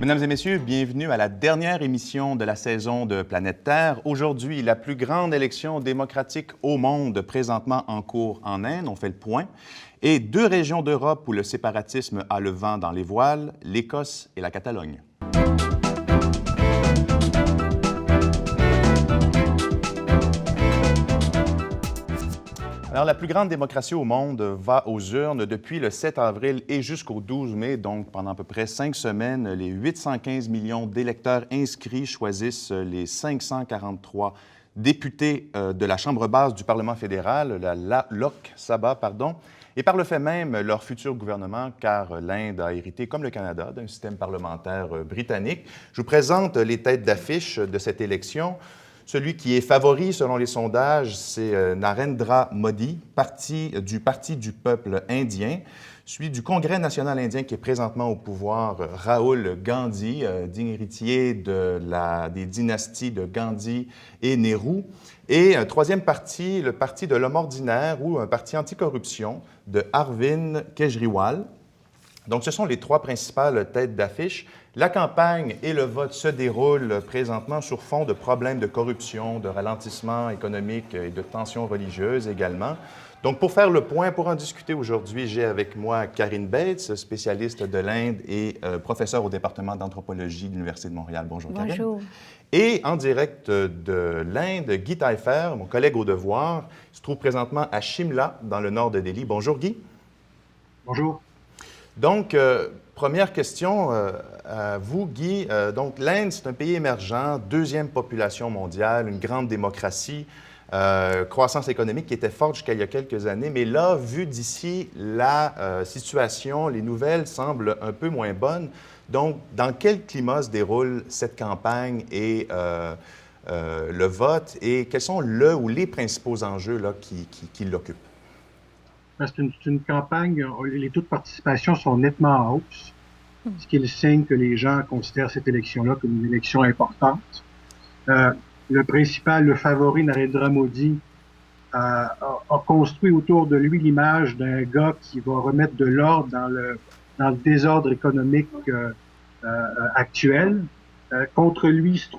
Mesdames et messieurs, bienvenue à la dernière émission de la saison de Planète Terre. Aujourd'hui, la plus grande élection démocratique au monde présentement en cours en Inde. On fait le point. Et deux régions d'Europe où le séparatisme a le vent dans les voiles, l'Écosse et la Catalogne. Alors, la plus grande démocratie au monde va aux urnes depuis le 7 avril et jusqu'au 12 mai, donc pendant à peu près 5 semaines. Les 815 millions d'électeurs inscrits choisissent les 543 députés de la Chambre basse du Parlement fédéral, la Lok Sabha, pardon, et par le fait même leur futur gouvernement, car l'Inde a hérité, comme le Canada, d'un système parlementaire britannique. Je vous présente les têtes d'affiche de cette élection. Celui qui est favori selon les sondages, c'est Narendra Modi, parti du peuple indien. Celui du Congrès national indien qui est présentement au pouvoir, Rahul Gandhi, digne héritier des dynasties de Gandhi et Nehru. Et un troisième parti, le parti de l'homme ordinaire ou un parti anticorruption de Arvind Kejriwal. Donc, ce sont les trois principales têtes d'affiche. La campagne et le vote se déroulent présentement sur fond de problèmes de corruption, de ralentissement économique et de tensions religieuses également. Donc, pour faire le point, pour en discuter aujourd'hui, j'ai avec moi Karine Bates, spécialiste de l'Inde et professeure au département d'anthropologie de l'Université de Montréal. Bonjour, Karine. Bonjour. Et en direct de l'Inde, Guy Taillefer, mon collègue au devoir, se trouve présentement à Shimla, dans le nord de Delhi. Bonjour, Guy. Bonjour. Donc, première question à vous, Guy. Donc, l'Inde, c'est un pays émergent, deuxième population mondiale, une grande démocratie, croissance économique qui était forte jusqu'à il y a quelques années. Mais là, vu d'ici, la situation, les nouvelles semblent un peu moins bonnes. Donc, dans quel climat se déroule cette campagne et le vote et quels sont les principaux enjeux là, qui l'occupent? C'est une campagne, les taux de participation sont nettement en hausse, ce qui est le signe que les gens considèrent cette élection-là comme une élection importante. Le favori Narendra Modi a construit autour de lui l'image d'un gars qui va remettre de l'ordre dans le désordre économique actuel. Contre lui se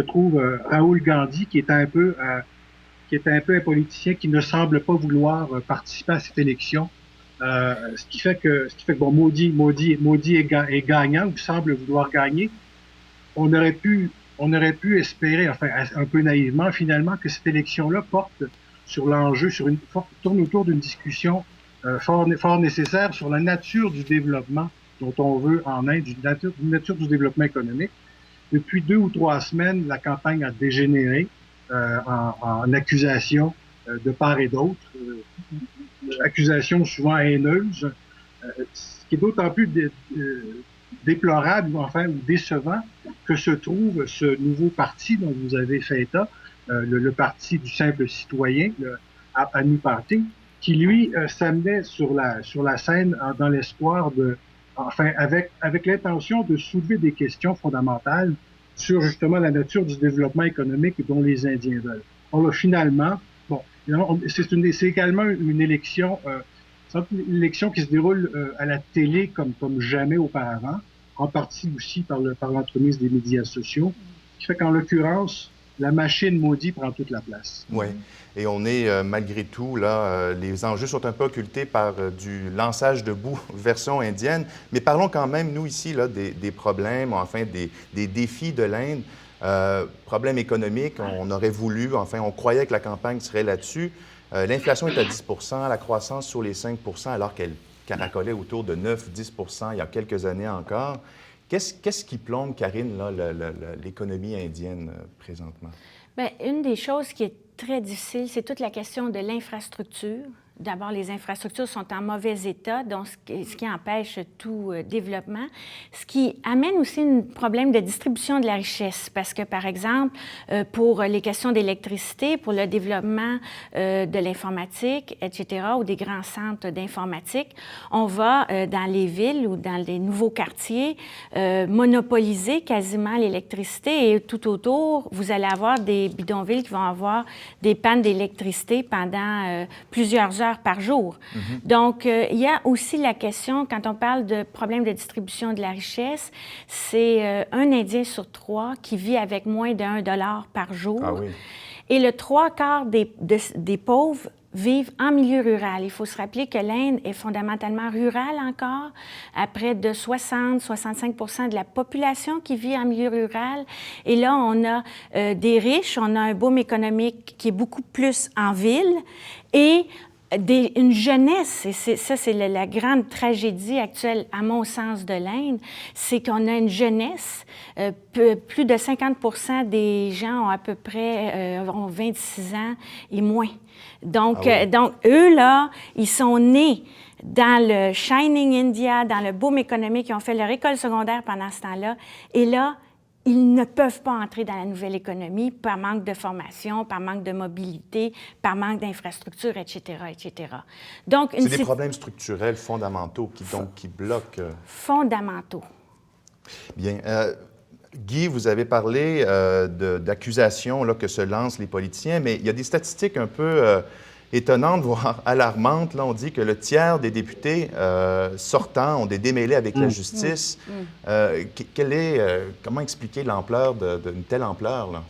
trouve Rahul Gandhi, qui est un peu un politicien qui ne semble pas vouloir participer à cette élection. Ce qui fait que bon, Modi est gagnant ou semble vouloir gagner. On aurait pu espérer, enfin, un peu naïvement, finalement, que cette élection-là porte sur l'enjeu, tourne autour d'une discussion fort nécessaire sur la nature du développement dont on veut en Inde, d'une nature du développement économique. Depuis 2 ou 3 semaines, la campagne a dégénéré. En accusations de part et d'autre, accusations souvent haineuses, ce qui est d'autant plus déplorable, enfin, ou décevant, que se trouve ce nouveau parti dont vous avez fait état, le parti du simple citoyen, le Aap Party, qui, lui, s'amenait sur la scène dans l'espoir avec l'intention de soulever des questions fondamentales sur justement la nature du développement économique dont les Indiens veulent. Alors là, finalement, bon, c'est également une élection qui se déroule à la télé comme jamais auparavant, en partie aussi par l'entremise des médias sociaux, qui fait qu'en l'occurrence, la machine Modi prend toute la place. Oui, et on est malgré tout, là, les enjeux sont un peu occultés par du lançage de boue version indienne, mais parlons quand même, nous ici, là, des problèmes, enfin des défis de l'Inde. Problèmes économiques, on aurait voulu, enfin, on croyait que la campagne serait là-dessus. L'inflation est à 10 % la croissance sur les 5 % alors qu'elle caracolait autour de 9-10 % il y a quelques années encore. Qu'est-ce qui plombe, Karine, là, l'économie indienne présentement? Bien, une des choses qui est très difficile, c'est toute la question de l'infrastructure. D'abord, les infrastructures sont en mauvais état, donc ce qui empêche tout développement. Ce qui amène aussi un problème de distribution de la richesse, parce que, par exemple, pour les questions d'électricité, pour le développement de l'informatique, etc., ou des grands centres d'informatique, on va dans les villes ou dans les nouveaux quartiers monopoliser quasiment l'électricité et tout autour, vous allez avoir des bidonvilles qui vont avoir des pannes d'électricité pendant plusieurs heures par jour. Donc, il y a aussi la question, quand on parle de problème de distribution de la richesse, c'est un Indien sur 3 qui vit avec moins d'$1 par jour. Ah oui. Et le 3/4 des pauvres vivent en milieu rural. Il faut se rappeler que l'Inde est fondamentalement rurale encore, à près de 60-65% de la population qui vit en milieu rural. Et là, on a des riches, on a un boom économique qui est beaucoup plus en ville et une jeunesse, et ça c'est la grande tragédie actuelle, à mon sens, de l'Inde, c'est qu'on a une jeunesse, plus de 50% des gens ont à peu près ont 26 ans et moins. Donc, donc, eux, là, ils sont nés dans le Shining India, dans le boom économique, ils ont fait leur école secondaire pendant ce temps-là, et là, ils ne peuvent pas entrer dans la nouvelle économie par manque de formation, par manque de mobilité, par manque d'infrastructures, etc., etc. Donc, c'est des problèmes structurels fondamentaux qui bloquent. Fondamentaux. Bien. Guy, vous avez parlé d'accusations que se lancent les politiciens, mais il y a des statistiques un peu étonnantes, voire alarmantes. Là, on dit que le tiers des députés sortants ont des démêlés avec la justice. Comment expliquer l'ampleur d'une telle ampleur, là?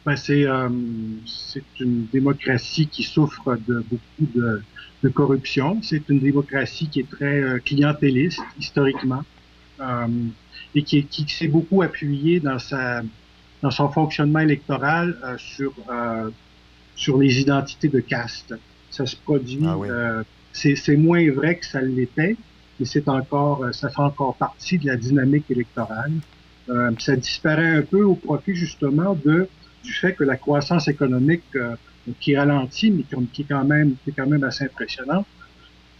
Ben, c'est une démocratie qui souffre de beaucoup de corruption. C'est une démocratie qui est très clientéliste, historiquement. Et qui s'est beaucoup appuyé dans son fonctionnement électoral sur les identités de caste. Ça se produit, c'est moins vrai que ça l'était, mais ça fait encore partie de la dynamique électorale. Ça disparaît un peu au profit justement du fait que la croissance économique qui ralentit, mais qui est quand même assez impressionnante,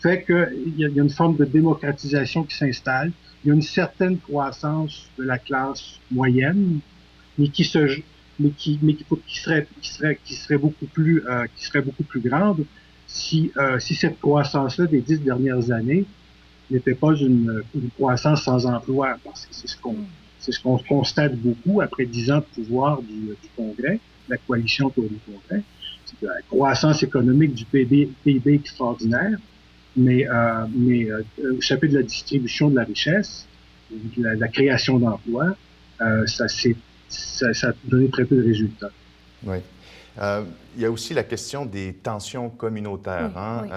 fait qu'il y a une forme de démocratisation qui s'installe. Il y a une certaine croissance de la classe moyenne, mais qui serait beaucoup plus grande si cette croissance-là des 10 dernières années n'était pas une croissance sans emploi, parce que c'est ce qu'on constate beaucoup après 10 ans de pouvoir du Congrès, de la coalition autour du Congrès. C'est la croissance économique du PIB extraordinaire, mais au chapitre de la distribution de la richesse, de la création d'emplois, ça a donné très peu de résultats. Oui. Il y a aussi la question des tensions communautaires. Oui.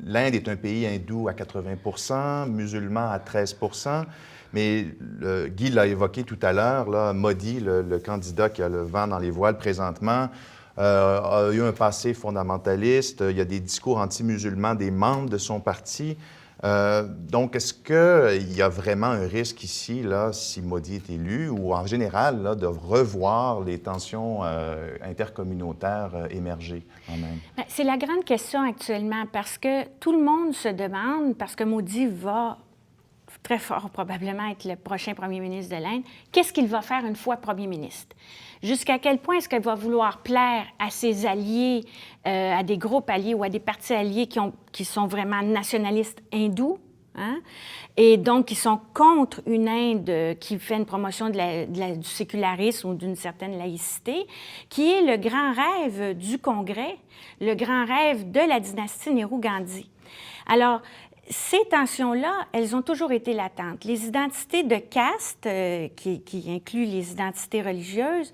L'Inde est un pays hindou à 80 musulman à 13 mais Guy l'a évoqué tout à l'heure, Modi, le candidat qui a le vent dans les voiles présentement, a eu un passé fondamentaliste. Il y a des discours anti-musulmans des membres de son parti. Donc, est-ce qu'il y a vraiment un risque ici, si Modi est élu, ou en général, de revoir les tensions intercommunautaires émerger en Inde? C'est la grande question actuellement, parce que tout le monde se demande, parce que Modi va très fort probablement être le prochain premier ministre de l'Inde, qu'est-ce qu'il va faire une fois premier ministre? Jusqu'à quel point est-ce qu'il va vouloir plaire à ses alliés, à des groupes alliés ou à des partis alliés qui sont vraiment nationalistes hindous, hein? Et donc qui sont contre une Inde qui fait une promotion du sécularisme ou d'une certaine laïcité, qui est le grand rêve du Congrès, le grand rêve de la dynastie Nehru-Gandhi. Alors, ces tensions-là, elles ont toujours été latentes. Les identités de caste, qui incluent les identités religieuses,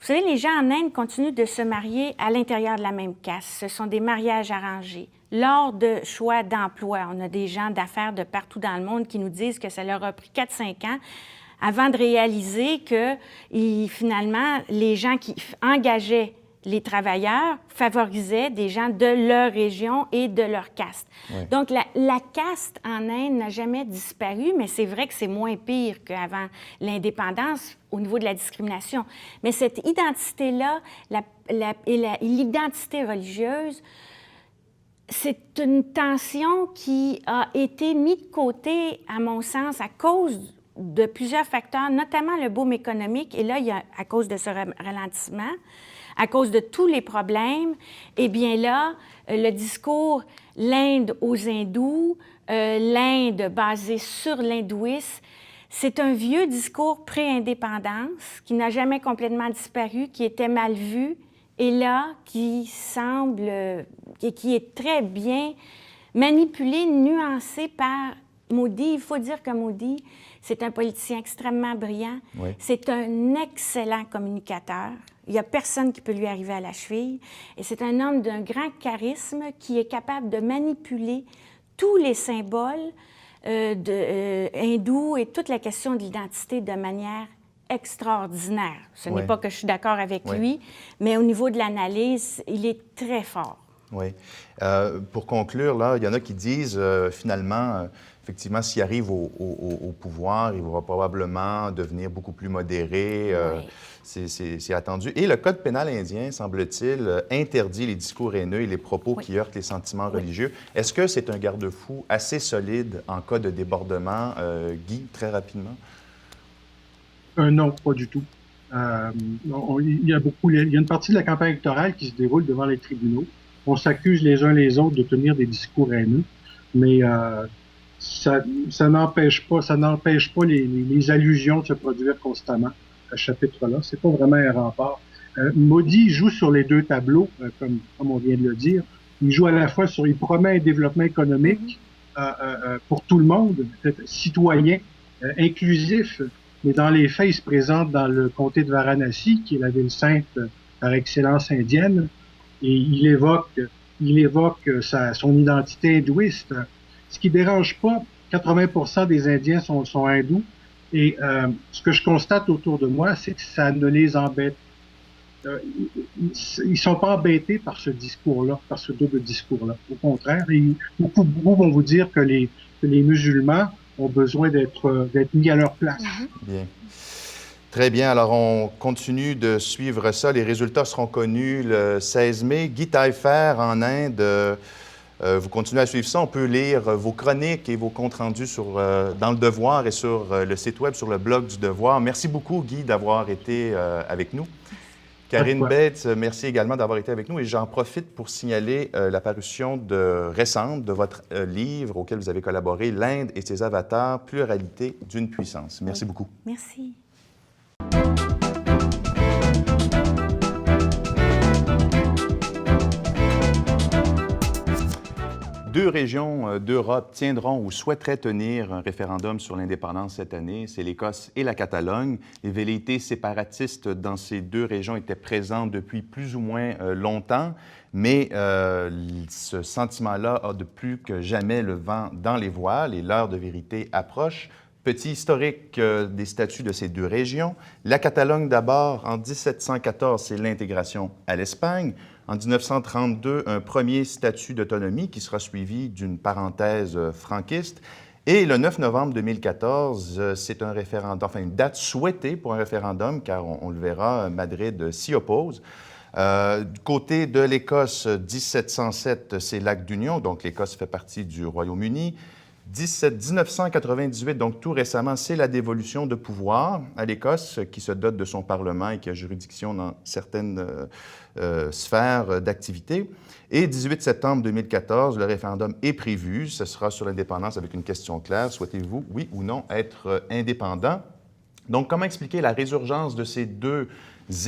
vous savez, les gens en Inde continuent de se marier à l'intérieur de la même caste. Ce sont des mariages arrangés. Lors de choix d'emploi, on a des gens d'affaires de partout dans le monde qui nous disent que ça leur a pris 4-5 ans avant de réaliser que, finalement, les gens qui engageaient les travailleurs favorisaient des gens de leur région et de leur caste. Oui. Donc, la caste en Inde n'a jamais disparu, mais c'est vrai que c'est moins pire qu'avant l'indépendance au niveau de la discrimination. Mais cette identité-là et l'identité religieuse, c'est une tension qui a été mise de côté, à mon sens, à cause de plusieurs facteurs, notamment le boom économique. Et là, il y a, à cause de ce ralentissement, à cause de tous les problèmes, eh bien là, le discours « l'Inde aux hindous », l'Inde basée sur l'hindouisme, c'est un vieux discours pré-indépendance qui n'a jamais complètement disparu, qui était mal vu, est là, qui semble, qui est très bien manipulé, nuancé par Modi. Il faut dire que Modi, c'est un politicien extrêmement brillant. Oui. C'est un excellent communicateur. Il n'y a personne qui peut lui arriver à la cheville. Et c'est un homme d'un grand charisme qui est capable de manipuler tous les symboles hindous et toute la question de l'identité de manière extraordinaire. Ce n'est pas que je suis d'accord avec lui, mais au niveau de l'analyse, il est très fort. Oui. Pour conclure, là, il y en a qui disent, finalement, effectivement, s'il arrive au pouvoir, il va probablement devenir beaucoup plus modéré. C'est attendu. Et le Code pénal indien, semble-t-il, interdit les discours haineux et les propos qui heurtent les sentiments religieux. Est-ce que c'est un garde-fou assez solide en cas de débordement, Guy, très rapidement? Non, pas du tout. Il y a une partie de la campagne électorale qui se déroule devant les tribunaux. On s'accuse les uns les autres de tenir des discours haineux, mais ça n'empêche pas les allusions de se produire constamment à ce chapitre-là. C'est pas vraiment un rempart. Modi joue sur les deux tableaux, comme on vient de le dire. Il promet un développement économique pour tout le monde, citoyen, inclusif, mais dans les faits, il se présente dans le comté de Varanasi, qui est la ville sainte par excellence indienne, et il évoque son identité hindouiste. Ce qui dérange pas, 80% des Indiens sont hindous, et ce que je constate autour de moi, c'est que ça ne les embête. Ils sont pas embêtés par ce discours-là, par ce double discours-là. Au contraire, beaucoup vont vous dire que les musulmans ont besoin d'être mis à leur place. Bien. Très bien. Alors, on continue de suivre ça. Les résultats seront connus le 16 mai. Guy Taillefer, en Inde, vous continuez à suivre ça. On peut lire vos chroniques et vos comptes rendus dans Le Devoir et sur le site web, sur le blog du Devoir. Merci beaucoup, Guy, d'avoir été avec nous. Karine Bates, merci également d'avoir été avec nous. Et j'en profite pour signaler la parution récente de votre livre auquel vous avez collaboré, L'Inde et ses avatars, pluralité d'une puissance. Merci beaucoup. Merci. Deux régions d'Europe tiendront ou souhaiteraient tenir un référendum sur l'indépendance cette année. C'est l'Écosse et la Catalogne. Les velléités séparatistes dans ces deux régions étaient présentes depuis plus ou moins longtemps, mais ce sentiment-là a de plus que jamais le vent dans les voiles et l'heure de vérité approche. Petit historique des statuts de ces deux régions. La Catalogne d'abord, en 1714, c'est l'intégration à l'Espagne. En 1932, un premier statut d'autonomie qui sera suivi d'une parenthèse franquiste. Et le 9 novembre 2014, c'est un référendum, enfin une date souhaitée pour un référendum, car on le verra, Madrid s'y oppose. Du côté de l'Écosse, 1707, c'est l'acte d'union, donc l'Écosse fait partie du Royaume-Uni. 1998, donc tout récemment, c'est la dévolution de pouvoir à l'Écosse qui se dote de son Parlement et qui a juridiction dans certaines sphères d'activité. Et 18 septembre 2014, le référendum est prévu. Ce sera sur l'indépendance avec une question claire. Souhaitez-vous, oui ou non, être indépendant? Donc, comment expliquer la résurgence de ces deux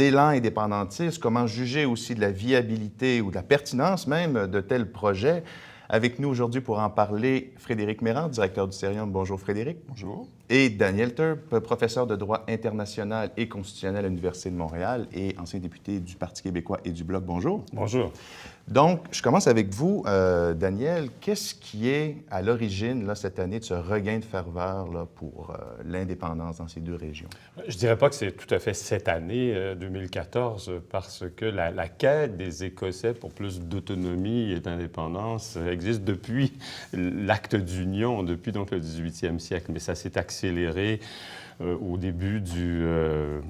élans indépendantistes? Comment juger aussi de la viabilité ou de la pertinence même de tels projets? Avec nous aujourd'hui pour en parler, Frédéric Mérand, directeur du Cerium. Bonjour Frédéric. Bonjour. Et Daniel Turp, professeur de droit international et constitutionnel à l'Université de Montréal et ancien député du Parti québécois et du Bloc. Bonjour. Bonjour. Donc, je commence avec vous, Daniel. Qu'est-ce qui est à l'origine, cette année, de ce regain de ferveur là, pour l'indépendance dans ces deux régions? Je ne dirais pas que c'est tout à fait cette année, 2014, parce que la quête des Écossais pour plus d'autonomie et d'indépendance existe depuis l'acte d'union, depuis donc le 18e siècle. Mais ça s'est accéléré au début du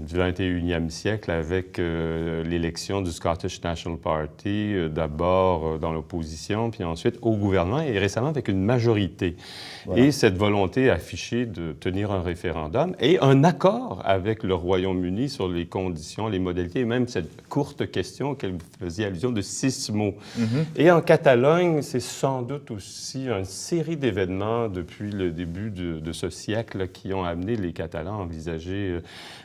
21e siècle avec l'élection du Scottish National Party, d'abord dans l'opposition, puis ensuite au gouvernement et récemment avec une majorité. Voilà. Et cette volonté affichée de tenir un référendum et un accord avec le Royaume-Uni sur les conditions, les modalités, et même cette courte question qu'elle faisait allusion de 6 mots. Et en Catalogne, c'est sans doute aussi une série d'événements depuis le début de ce siècle là, qui ont amené les Catalans à envisager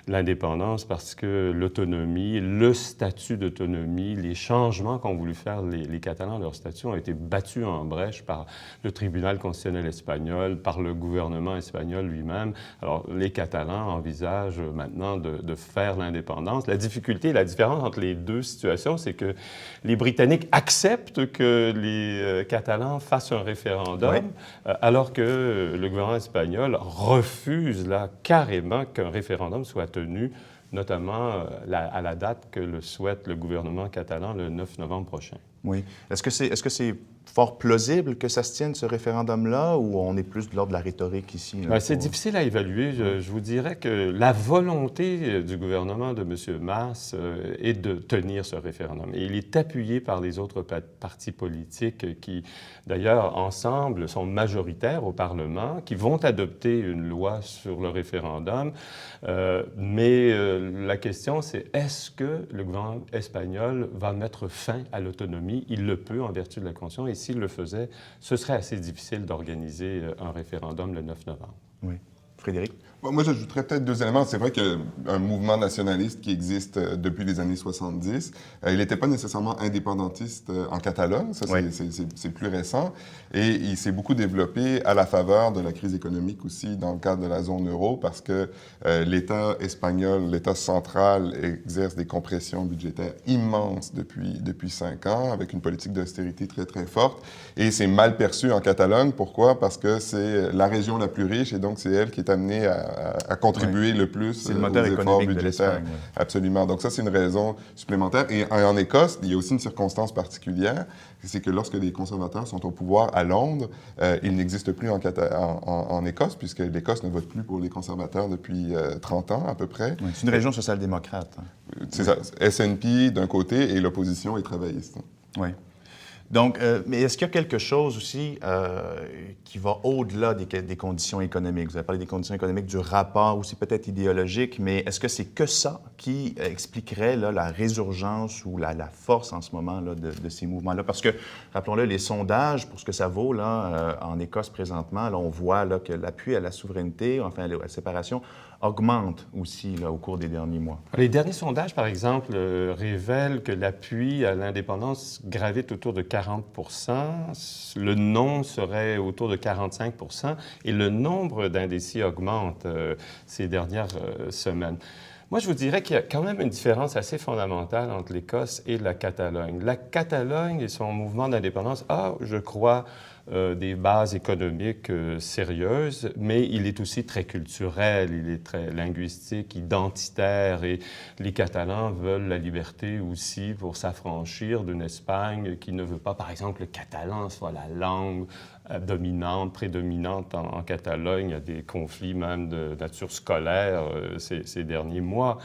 l'indépendance parce que l'autonomie, le statut d'autonomie, les changements qu'ont voulu faire les Catalans à leur statut ont été battus en brèche par le tribunal constitutionnel espagnol, par le gouvernement espagnol lui-même. Alors, les Catalans envisagent maintenant de faire l'indépendance. La difficulté, la différence entre les deux situations, c'est que les Britanniques acceptent que les Catalans fassent un référendum, oui, alors que le gouvernement espagnol refuse là carrément qu'un référendum soit tenu, notamment à la date que le souhaite le gouvernement catalan le 9 novembre prochain. Oui. Est-ce que c'est fort plausible que ça se tienne, ce référendum-là, ou on est plus de l'ordre de la rhétorique ici? C'est difficile à évaluer. Je vous dirais que la volonté du gouvernement de M. Mas est de tenir ce référendum. Et il est appuyé par les autres partis politiques qui, d'ailleurs, ensemble, sont majoritaires au Parlement, qui vont adopter une loi sur le référendum. Mais la question, c'est est-ce que le gouvernement espagnol va mettre fin à l'autonomie? Il le peut en vertu de la Constitution. Et s'il le faisait, ce serait assez difficile d'organiser un référendum le 9 novembre. Oui. Frédéric? Bon, moi, j'ajouterais peut-être 2 éléments. C'est vrai qu'il y a un mouvement nationaliste qui existe depuis les années 70. Il n'était pas nécessairement indépendantiste en Catalogne. Ça, oui, c'est plus récent. Et il s'est beaucoup développé à la faveur de la crise économique aussi dans le cadre de la zone euro parce que l'État espagnol, l'État central exerce des compressions budgétaires immenses depuis 5 ans avec une politique d'austérité très, très forte. Et c'est mal perçu en Catalogne. Pourquoi? Parce que c'est la région la plus riche et donc c'est elle qui est amenée à contribuer, oui, le plus aux efforts budgétaires. Oui. Absolument. Donc ça, c'est une raison supplémentaire. Et en Écosse, il y a aussi une circonstance particulière, c'est que lorsque les conservateurs sont au pouvoir à Londres, ils n'existent plus en Écosse, puisque l'Écosse ne vote plus pour les conservateurs depuis 30 ans à peu près. Oui, c'est une région social-démocrate. Hein. C'est ça. SNP d'un côté et l'opposition est travailliste. Oui. Donc, mais est-ce qu'il y a quelque chose aussi qui va au-delà des conditions économiques? Vous avez parlé des conditions économiques, du rapport aussi peut-être idéologique, mais est-ce que c'est que ça qui expliquerait là, la résurgence ou la force en ce moment là, de ces mouvements-là? Parce que, rappelons-le, les sondages, pour ce que ça vaut là, en Écosse présentement, là, on voit là, que l'appui à la souveraineté, enfin à la séparation, augmente aussi là, au cours des derniers mois. Les derniers sondages, par exemple, révèlent que l'appui à l'indépendance gravite autour de 40 %, le non serait autour de 45 % et le nombre d'indécis augmente ces dernières semaines. Moi, je vous dirais qu'il y a quand même une différence assez fondamentale entre l'Écosse et la Catalogne. La Catalogne et son mouvement d'indépendance a, je crois, des bases économiques sérieuses, mais il est aussi très culturel, il est très linguistique, identitaire, et les Catalans veulent la liberté aussi pour s'affranchir d'une Espagne qui ne veut pas, par exemple, que le catalan soit la langue dominante, prédominante en Catalogne. Il y a des conflits même de nature scolaire ces derniers mois.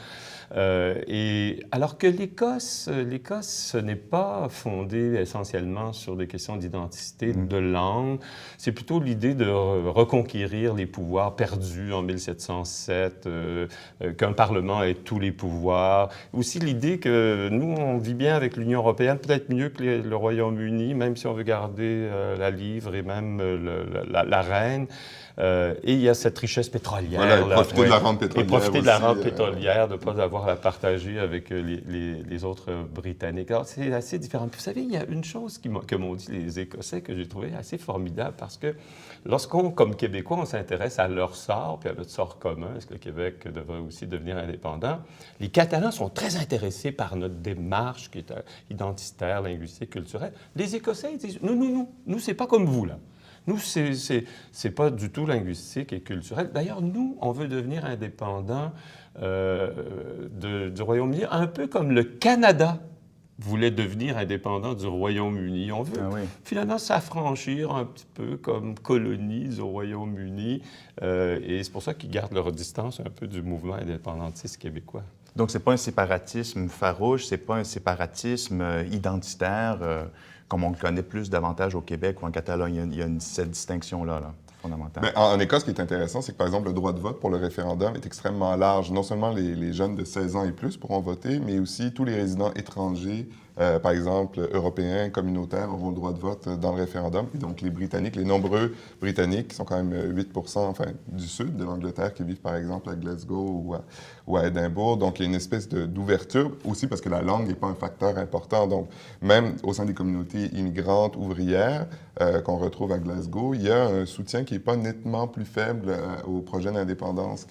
Et alors que l'Écosse, ce n'est pas fondé essentiellement sur des questions d'identité, de langue. C'est plutôt l'idée de reconquérir les pouvoirs perdus en 1707, qu'un Parlement ait tous les pouvoirs. Aussi l'idée que nous, on vit bien avec l'Union européenne, peut-être mieux que le Royaume-Uni, même si on veut garder la livre et même la reine. Et il y a cette richesse pétrolière. Voilà, profiter de la rente pétrolière. Et profiter de la rente pétrolière, de ne pas avoir à partager avec les autres Britanniques. Alors, c'est assez différent. Puis, vous savez, il y a une chose que m'ont dit les Écossais que j'ai trouvé assez formidable parce que lorsqu'on, comme Québécois, on s'intéresse à leur sort puis à notre sort commun, est-ce que le Québec devrait aussi devenir indépendant, les Catalans sont très intéressés par notre démarche qui est identitaire, linguistique, culturelle. Les Écossais, ils disent, nous, c'est pas comme vous, là. Nous, c'est pas du tout linguistique et culturel. D'ailleurs, nous, on veut devenir indépendant du Royaume-Uni, un peu comme le Canada voulait devenir indépendant du Royaume-Uni. On veut finalement s'affranchir un petit peu comme colonie du Royaume-Uni. Et c'est pour ça qu'ils gardent leur distance un peu du mouvement indépendantiste québécois. Donc, c'est pas un séparatisme farouche, c'est pas un séparatisme identitaire comme on le connaît plus davantage au Québec ou en Catalogne. Il y a cette distinction-là, fondamentale. Mais en Écosse, ce qui est intéressant, c'est que, par exemple, le droit de vote pour le référendum est extrêmement large. Non seulement les jeunes de 16 ans et plus pourront voter, mais aussi tous les résidents étrangers par exemple, européens, communautaires, auront le droit de vote dans le référendum. Et donc, les Britanniques, les nombreux Britanniques, qui sont quand même 8% enfin, du sud de l'Angleterre, qui vivent, par exemple, à Glasgow ou à Édimbourg. Donc, il y a une espèce d'ouverture, aussi parce que la langue n'est pas un facteur important. Donc, même au sein des communautés immigrantes, ouvrières, qu'on retrouve à Glasgow, il y a un soutien qui n'est pas nettement plus faible au projet d'indépendance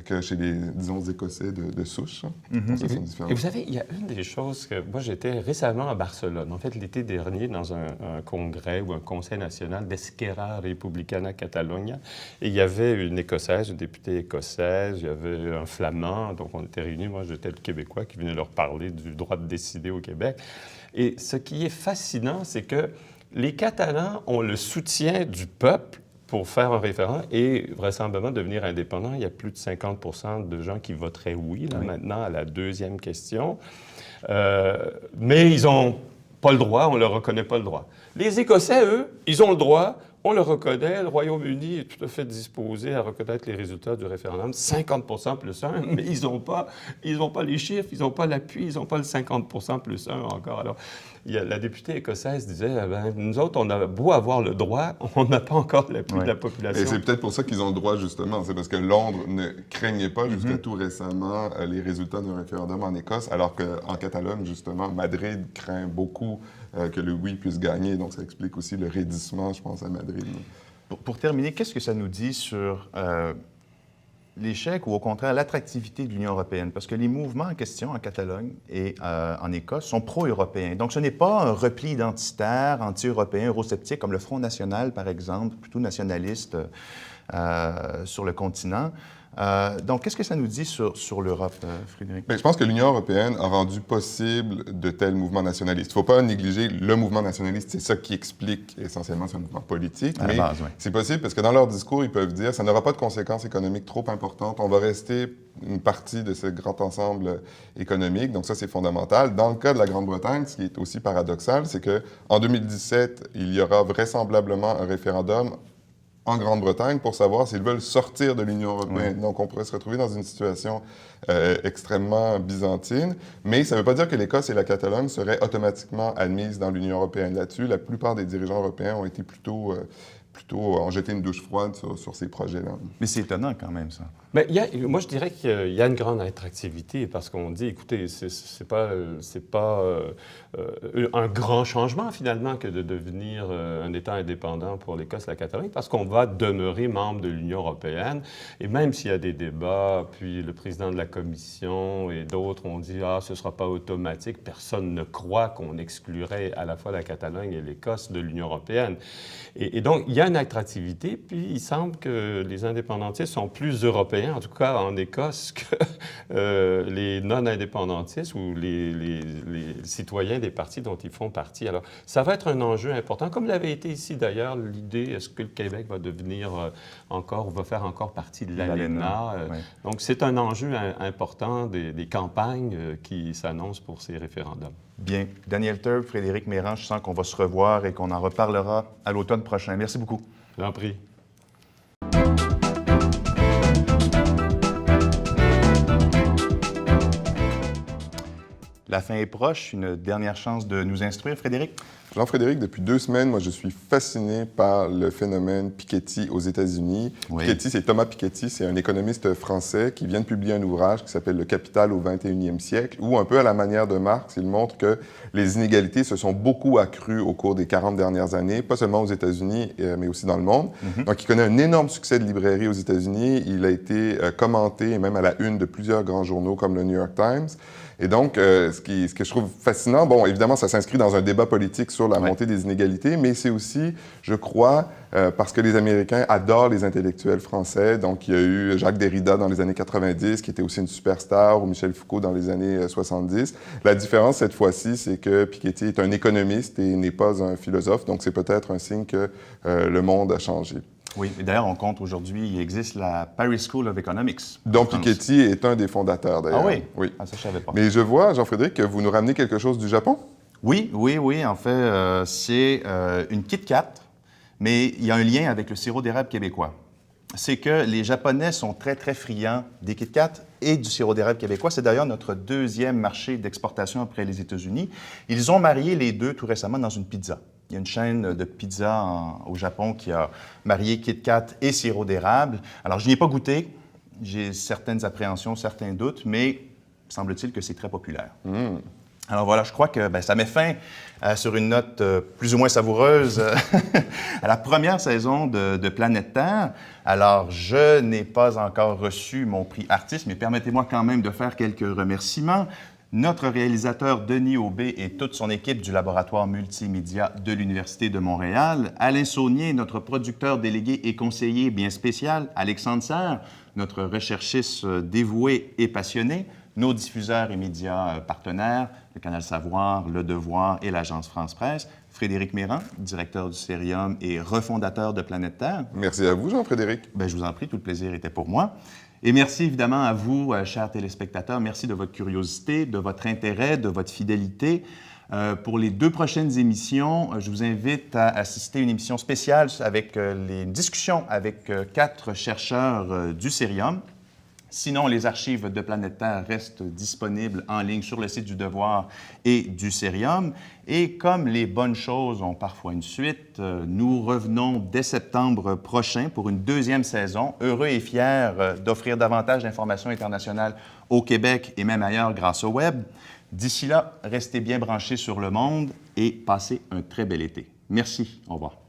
que chez les, disons, Écossais de souche. Donc, ça, c'est différent. Et vous savez, il y a une des choses que... Moi, j'étais récemment à Barcelone, en fait, l'été dernier, dans un congrès ou un conseil national d'Esquerra Republicana Catalunya. Et il y avait une Écossaise, une députée écossaise, il y avait un Flamand. Donc, on était réunis. Moi, j'étais le Québécois qui venait leur parler du droit de décider au Québec. Et ce qui est fascinant, c'est que les Catalans ont le soutien du peuple pour faire un référendum et vraisemblablement devenir indépendant. Il y a plus de 50% de gens qui voteraient oui, là, maintenant, à la deuxième question. Mais ils n'ont pas le droit, on ne leur reconnaît pas le droit. Les Écossais, eux, ils ont le droit, on le reconnaît. Le Royaume-Uni est tout à fait disposé à reconnaître les résultats du référendum, 50% plus 1, mais ils n'ont pas les chiffres, ils n'ont pas l'appui, ils n'ont pas le 50% plus 1 encore. Alors, la députée écossaise disait, nous autres, on a beau avoir le droit, on n'a pas encore l'appui de la population. Et c'est peut-être pour ça qu'ils ont le droit, justement. C'est parce que Londres ne craignait pas, jusqu'à tout récemment, les résultats d'un référendum en Écosse, alors qu'en Catalogne, justement, Madrid craint beaucoup que le oui puisse gagner. Donc, ça explique aussi le raidissement, je pense, à Madrid. Pour terminer, qu'est-ce que ça nous dit sur l'échec ou au contraire l'attractivité de l'Union européenne? Parce que les mouvements en question en Catalogne et en Écosse sont pro-européens. Donc, ce n'est pas un repli identitaire, anti-européen, eurosceptique, comme le Front national, par exemple, plutôt nationaliste sur le continent. Donc, qu'est-ce que ça nous dit sur l'Europe, Frédéric? Bien, je pense que l'Union européenne a rendu possible de tels mouvements nationalistes. Il ne faut pas négliger le mouvement nationaliste. C'est ça qui explique essentiellement ce mouvement politique. À la base, oui. C'est possible parce que dans leur discours, ils peuvent dire ça n'aura pas de conséquences économiques trop importantes. On va rester une partie de ce grand ensemble économique. Donc ça, c'est fondamental. Dans le cas de la Grande-Bretagne, ce qui est aussi paradoxal, c'est qu'en 2017, il y aura vraisemblablement un référendum en Grande-Bretagne pour savoir s'ils veulent sortir de l'Union européenne. Oui. Donc, on pourrait se retrouver dans une situation extrêmement byzantine, mais ça ne veut pas dire que l'Écosse et la Catalogne seraient automatiquement admises dans l'Union européenne. Là-dessus, la plupart des dirigeants européens ont été plutôt ont jeté une douche froide sur ces projets-là. Mais c'est étonnant quand même, ça. Bien, moi, je dirais qu'il y a une grande attractivité parce qu'on dit, écoutez, c'est pas un grand changement, finalement, que de devenir un État indépendant pour l'Écosse et la Catalogne parce qu'on va demeurer membre de l'Union européenne. Et même s'il y a des débats, puis le président de la Commission et d'autres ont dit, ce ne sera pas automatique, personne ne croit qu'on exclurait à la fois la Catalogne et l'Écosse de l'Union européenne. Et donc, il y a une attractivité, puis il semble que les indépendantistes sont plus européens, en tout cas en Écosse, que les non-indépendantistes ou les citoyens des partis dont ils font partie. Alors, ça va être un enjeu important, comme l'avait été ici d'ailleurs, l'idée, est-ce que le Québec va devenir encore ou va faire encore partie de l'ALENA? Oui. Donc, c'est un enjeu important des campagnes qui s'annoncent pour ces référendums. Bien. Daniel Turb, Frédéric Mérand, je sens qu'on va se revoir et qu'on en reparlera à l'automne prochain. Merci beaucoup. J'en prie. La fin est proche. Une dernière chance de nous instruire, Frédéric? Jean-Frédéric, depuis 2 semaines, moi, je suis fasciné par le phénomène Piketty aux États-Unis. Oui. Piketty, c'est Thomas Piketty, c'est un économiste français qui vient de publier un ouvrage qui s'appelle « Le capital au 21e siècle », où, un peu à la manière de Marx, il montre que les inégalités se sont beaucoup accrues au cours des 40 dernières années, pas seulement aux États-Unis, mais aussi dans le monde. Donc, il connaît un énorme succès de librairie aux États-Unis. Il a été commenté, et même à la une de plusieurs grands journaux comme le New York Times. Et donc, ce que je trouve fascinant, bon, évidemment, ça s'inscrit dans un débat politique sur la montée des inégalités, mais c'est aussi, je crois, parce que les Américains adorent les intellectuels français. Donc, il y a eu Jacques Derrida dans les années 90, qui était aussi une superstar, ou Michel Foucault dans les années 70. La différence, cette fois-ci, c'est que Piketty est un économiste et n'est pas un philosophe. Donc, c'est peut-être un signe que le monde a changé. Oui, et d'ailleurs, on compte aujourd'hui, il existe la Paris School of Economics. Donc, Piketty est un des fondateurs, d'ailleurs. Ah oui? Oui. Ah, ça, je ne savais pas. Mais je vois, Jean-Frédéric, que vous nous ramenez quelque chose du Japon? Oui. En fait, c'est une Kit Kat, mais il y a un lien avec le sirop d'érable québécois. c'est que les Japonais sont très, très friands des Kit Kat et du sirop d'érable québécois. C'est d'ailleurs notre deuxième marché d'exportation après les États-Unis. Ils ont marié les deux tout récemment dans une pizza. Il y a une chaîne de pizza au Japon qui a marié Kit Kat et sirop d'érable. Alors, je n'y ai pas goûté. J'ai certaines appréhensions, certains doutes, mais semble-t-il que c'est très populaire. Alors voilà, je crois que ça met fin sur une note plus ou moins savoureuse à la première saison de Planète Terre. Alors, je n'ai pas encore reçu mon prix artiste, mais permettez-moi quand même de faire quelques remerciements. Notre réalisateur Denis Aubé et toute son équipe du laboratoire multimédia de l'Université de Montréal, Alain Saunier, notre producteur délégué et conseiller bien spécial, Alexandre Serre, notre recherchiste dévoué et passionné, nos diffuseurs et médias partenaires, le Canal Savoir, Le Devoir et l'Agence France-Presse, Frédéric Méran, directeur du Cérium et refondateur de Planète Terre. Merci à vous, Jean-Frédéric. Je vous en prie, tout le plaisir était pour moi. Et merci évidemment à vous, chers téléspectateurs. Merci de votre curiosité, de votre intérêt, de votre fidélité. Pour les 2 prochaines émissions, je vous invite à assister à une émission spéciale avec les discussions avec 4 chercheurs du Cérium. Sinon, les archives de Planète Terre restent disponibles en ligne sur le site du Devoir et du Cérium. Et comme les bonnes choses ont parfois une suite, nous revenons dès septembre prochain pour une 2e saison, heureux et fiers d'offrir davantage d'informations internationales au Québec et même ailleurs grâce au Web. D'ici là, restez bien branchés sur le monde et passez un très bel été. Merci. Au revoir.